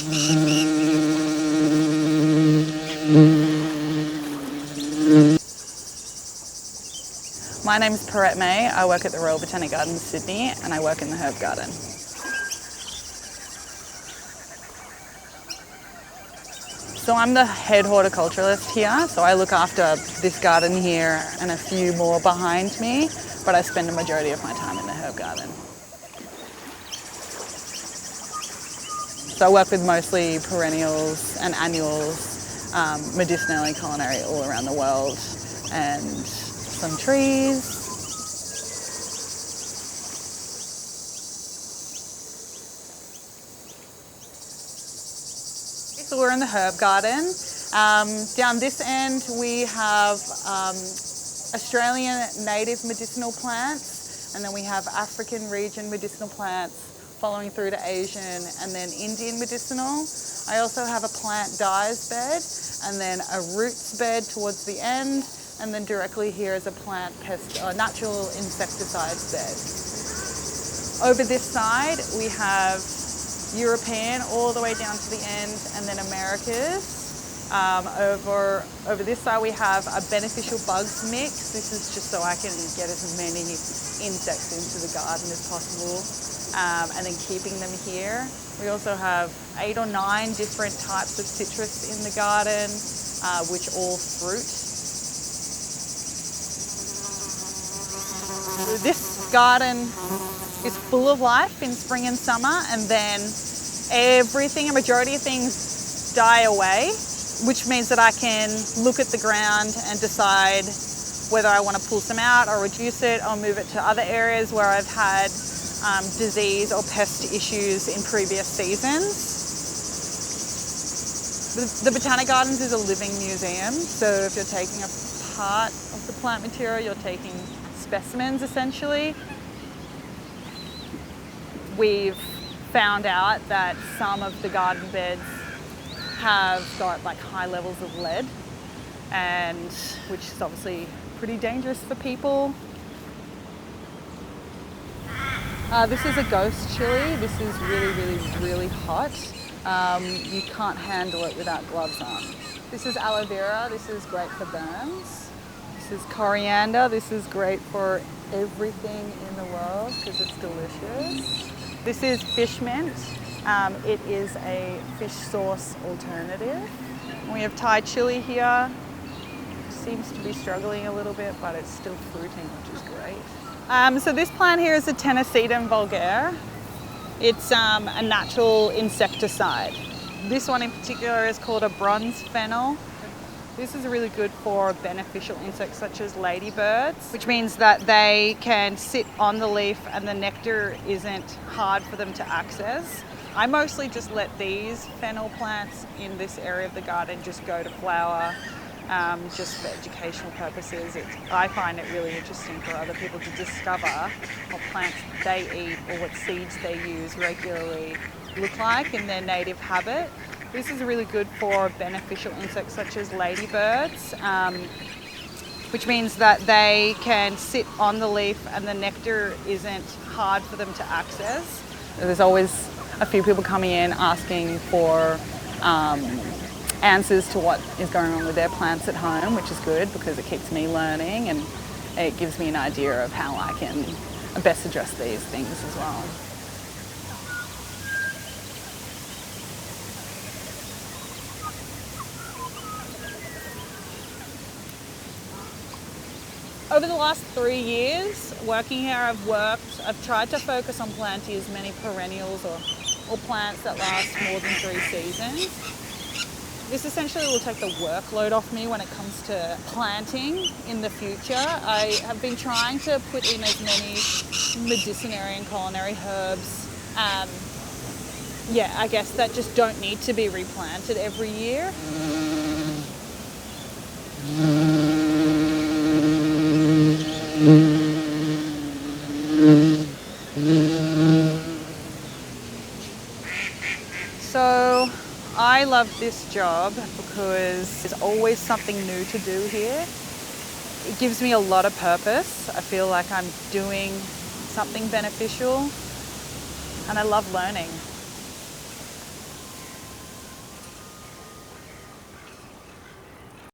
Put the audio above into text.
My name is Piret May. I work at the Royal Botanical Gardens, Sydney, and I work in the herb garden. So I'm the head horticulturalist here, so I look after this garden here and a few more behind me, but I spend the majority of my time in the herb garden. So I work with mostly perennials and annuals, medicinal and culinary all around the world, and some trees. So we're in the herb garden. Down this end we have Australian native medicinal plants, and then we have African region medicinal plants following through to Asian, and then Indian medicinal. I also have a plant dyes bed, and then a roots bed towards the end, and then directly here is a plant natural insecticides bed. Over this side we have European all the way down to the end, and then Americas. Over this side we have a beneficial bugs mix. This is just so I can get as many insects into the garden as possible, and then keeping them here. We also have 8 or 9 different types of citrus in the garden, which all fruit. This garden is full of life in spring and summer, and then a majority of things die away, which means that I can look at the ground and decide whether I want to pull some out or reduce it or move it to other areas where I've had disease or pest issues in previous seasons. The Botanic Gardens is a living museum, so if you're taking a part of the plant material, you're taking specimens essentially. We've found out that some of the garden beds have got like high levels of lead, and which is obviously pretty dangerous for people. This is a ghost chili. This is really hot. You can't handle it without gloves on. This is aloe vera. This is great for burns. This is coriander. This is great for everything in the world because it's delicious. This is fish mint. It is a fish sauce alternative. We have Thai chili here. Seems to be struggling a little bit, but it's still fruiting, which is great. So this plant here is a Tenacetum vulgare. It's a natural insecticide. This one in particular is called a bronze fennel. This is really good for beneficial insects such as ladybirds, which means that they can sit on the leaf and the nectar isn't hard for them to access. I mostly just let these fennel plants in this area of the garden just go to flower, just for educational purposes. I find it really interesting for other people to discover what plants they eat or what seeds they use regularly look like in their native habitat. This is really good for beneficial insects such as ladybirds, which means that they can sit on the leaf and the nectar isn't hard for them to access. There's always a few people coming in asking for answers to what is going on with their plants at home, which is good because it keeps me learning and it gives me an idea of how I can best address these things as well. Over the last 3 years working here, I've tried to focus on planting as many perennials or plants that last more than 3 seasons. This essentially will take the workload off me when it comes to planting in the future. I have been trying to put in as many medicinary and culinary herbs, I guess that just don't need to be replanted every year. So I love this job because there's always something new to do here. It gives me a lot of purpose. I feel like I'm doing something beneficial and I love learning.